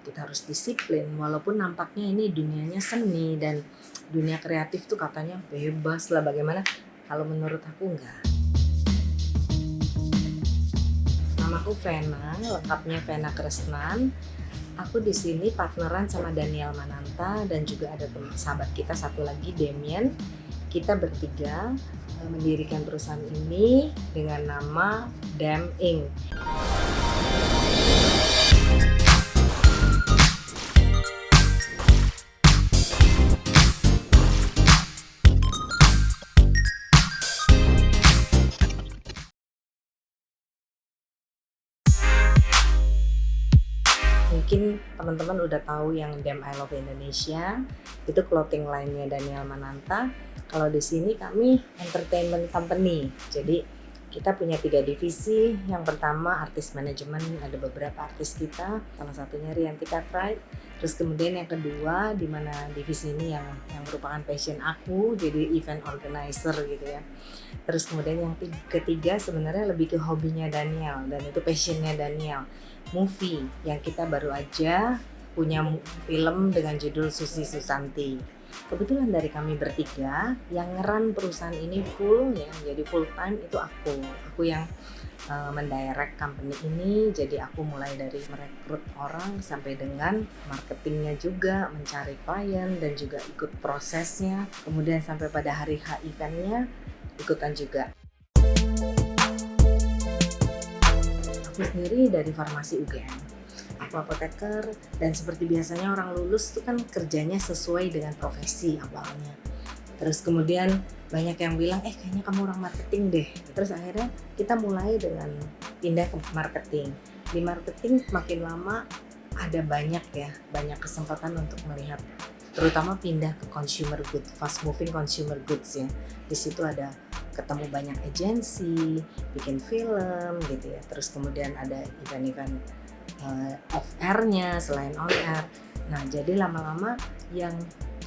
kita harus disiplin. Walaupun nampaknya ini dunianya seni dan dunia kreatif tuh katanya bebas lah, bagaimana? Kalau menurut aku enggak. Namaku Vena, lengkapnya Vena Kresnan. Aku di sini partneran sama Daniel Mananta dan juga ada teman sahabat kita satu lagi, Damien. Kita bertiga mendirikan perusahaan ini dengan nama Dam Inc. Mungkin teman-teman udah tahu yang Damn I Love Indonesia, itu clothing line-nya Daniel Mananta. Kalau di sini kami entertainment company. Jadi kita punya 3 divisi. Yang pertama artis manajemen, ada beberapa artis kita, salah satunya Rianti Cartwright. Terus kemudian yang kedua, di mana divisi ini yang merupakan passion aku, jadi event organizer gitu ya. Terus kemudian yang ketiga sebenarnya lebih ke hobinya Daniel dan itu passionnya Daniel. Movie yang kita baru aja punya film dengan judul Susi Susanti. Kebetulan dari kami bertiga yang ngeran perusahaan ini full ya, jadi full time itu aku yang mendirect company ini. Jadi aku mulai dari merekrut orang sampai dengan marketingnya juga, mencari klien dan juga ikut prosesnya, kemudian sampai pada hari H eventnya ikutan juga. Aku sendiri dari farmasi UGM, aku apoteker, dan seperti biasanya orang lulus tuh kan kerjanya sesuai dengan profesi awalnya. Terus kemudian banyak yang bilang, kayaknya kamu orang marketing deh. Terus akhirnya kita mulai dengan pindah ke marketing. Di marketing makin lama ada banyak kesempatan untuk melihat, terutama pindah ke consumer goods, fast moving consumer goods ya. Di situ ada ketemu banyak agensi, bikin film gitu ya. Terus kemudian ada event-event off air-nya selain on air. Nah, jadi lama-lama yang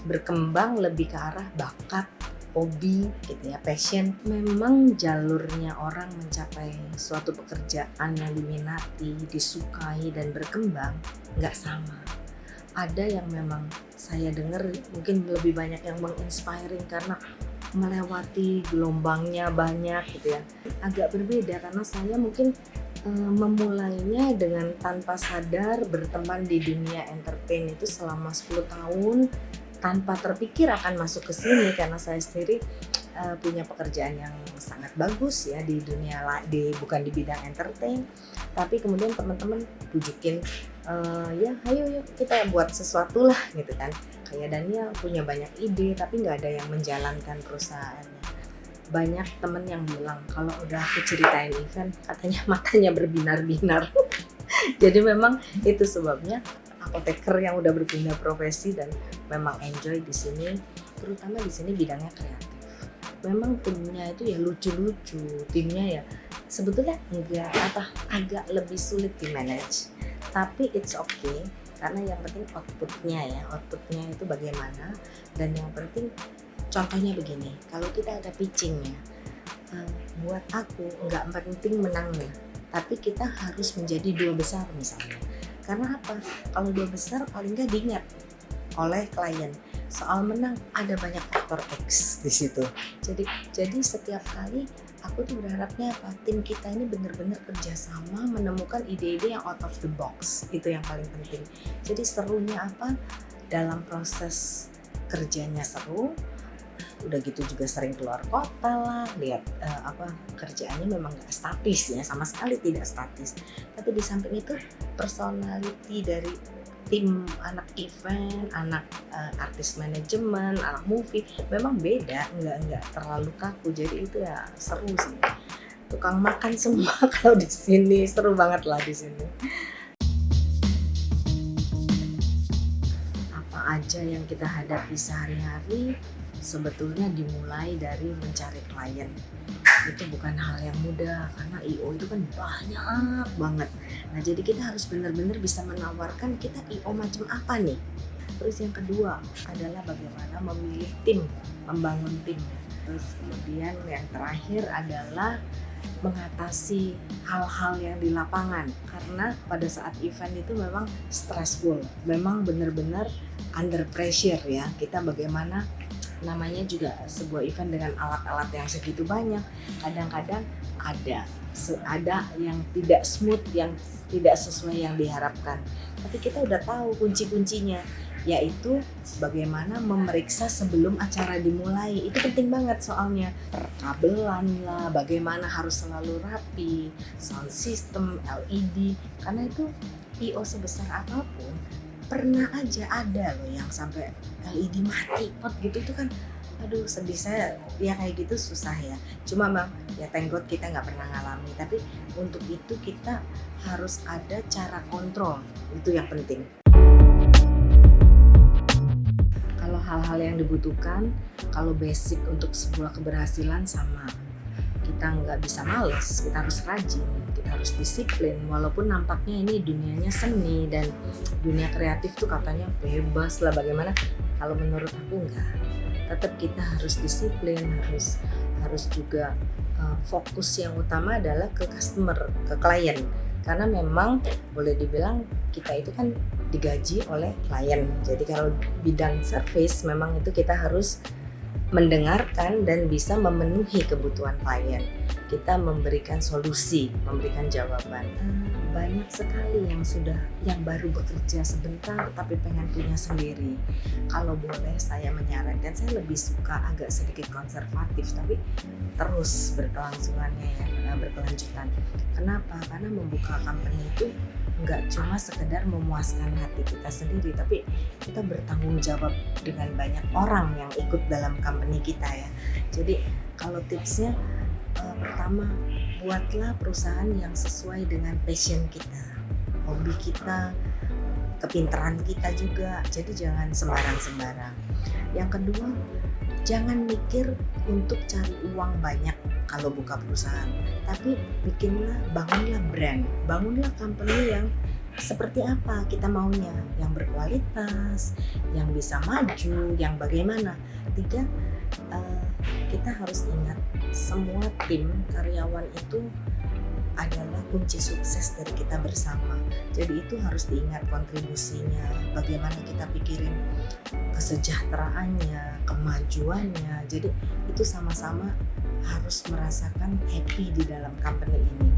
berkembang lebih ke arah bakat, hobi gitu ya, passion. Memang jalurnya orang mencapai suatu pekerjaan yang diminati, disukai dan berkembang nggak sama. Ada yang memang saya dengar mungkin lebih banyak yang menginspiring karena melewati gelombangnya banyak gitu ya. Agak berbeda karena saya mungkin memulainya dengan tanpa sadar berteman di dunia entertain itu selama 10 tahun tanpa terpikir akan masuk ke sini karena saya sendiri punya pekerjaan yang sangat bagus ya di dunia bukan di bidang entertain, tapi kemudian teman-teman bujukin ya ayo yuk kita buat sesuatu lah gitu kan. Kayak Daniel punya banyak ide tapi nggak ada yang menjalankan perusahaannya. Banyak temen yang bilang kalau udah aku ceritain event katanya matanya berbinar-binar. Jadi memang itu sebabnya apoteker yang udah berpindah profesi dan memang enjoy di sini, terutama di sini bidangnya kreatif. Memang timnya itu ya lucu-lucu, timnya ya sebetulnya agak lebih sulit di manage, tapi it's okay karena yang penting outputnya itu bagaimana. Dan yang penting contohnya begini, kalau kita ada pitchingnya, buat aku nggak penting menangnya, tapi kita harus menjadi 2 besar misalnya. Karena apa? Kalau 2 besar paling nggak diingat oleh klien. Soal menang ada banyak faktor X di situ. Jadi setiap kali aku tuh berharapnya apa? Tim kita ini benar-benar kerjasama menemukan ide-ide yang out of the box. Itu yang paling penting. Jadi serunya apa? Dalam proses kerjanya seru. Udah gitu juga sering keluar kota lah, lihat kerjaannya memang gak statis ya, sama sekali tidak statis. Tapi di samping itu personality dari tim anak event, anak artis manajemen, anak movie memang beda, nggak terlalu kaku. Jadi itu ya seru sih. Tukang makan semua kalau di sini seru banget lah di sini. Apa aja yang kita hadapi sehari-hari sebetulnya dimulai dari mencari klien. Itu bukan hal yang mudah karena I.O itu kan banyak banget. Nah, jadi kita harus benar-benar bisa menawarkan kita I.O macam apa nih. Terus yang kedua adalah bagaimana memilih tim, membangun tim. Terus kemudian yang terakhir adalah mengatasi hal-hal yang di lapangan, karena pada saat event itu memang stressful, memang benar-benar under pressure ya. Kita bagaimana, namanya juga sebuah event dengan alat-alat yang segitu banyak, kadang-kadang ada yang tidak smooth, yang tidak sesuai yang diharapkan. Tapi kita udah tahu kunci-kuncinya, yaitu bagaimana memeriksa sebelum acara dimulai. Itu penting banget soalnya. Kabelan lah, bagaimana harus selalu rapi, sound system, LED, karena itu I.O. sebesar apapun pernah aja ada loh yang sampai LED mati pot gitu. Itu kan aduh sedih. Saya ya kayak gitu susah ya, cuma memang ya thank God kita nggak pernah ngalami. Tapi untuk itu kita harus ada cara kontrol, itu yang penting. Kalau hal-hal yang dibutuhkan, kalau basic untuk sebuah keberhasilan sama, kita nggak bisa males, kita harus rajin, kita harus disiplin. Walaupun nampaknya ini dunianya seni dan dunia kreatif tuh katanya bebas lah bagaimana, kalau menurut aku enggak. Tetap kita harus disiplin, harus juga fokus yang utama adalah ke customer, ke klien. Karena memang boleh dibilang kita itu kan digaji oleh klien. Jadi kalau bidang service memang itu kita harus mendengarkan dan bisa memenuhi kebutuhan klien. Kita memberikan solusi, memberikan jawaban. Banyak sekali yang baru bekerja sebentar tapi pengen punya sendiri. Kalau boleh saya menyarankan, saya lebih suka agak sedikit konservatif tapi terus berkelanjutan. Kenapa? Karena membuka company itu nggak cuma sekedar memuaskan hati kita sendiri, tapi kita bertanggung jawab dengan banyak orang yang ikut dalam company kita ya. Jadi kalau tipsnya, pertama, buatlah perusahaan yang sesuai dengan passion kita, hobi kita, kepintaran kita juga. Jadi jangan sembarang-sembarang. Yang kedua, jangan mikir untuk cari uang banyak kalau buka perusahaan, tapi bangunlah brand, bangunlah company yang seperti apa kita maunya, yang berkualitas, yang bisa maju, yang bagaimana. Tiga, kita harus ingat semua tim karyawan itu adalah kunci sukses dari kita bersama. Jadi itu harus diingat kontribusinya, bagaimana kita pikirin kesejahteraannya, kemajuannya. Jadi itu sama-sama harus merasakan happy di dalam company ini.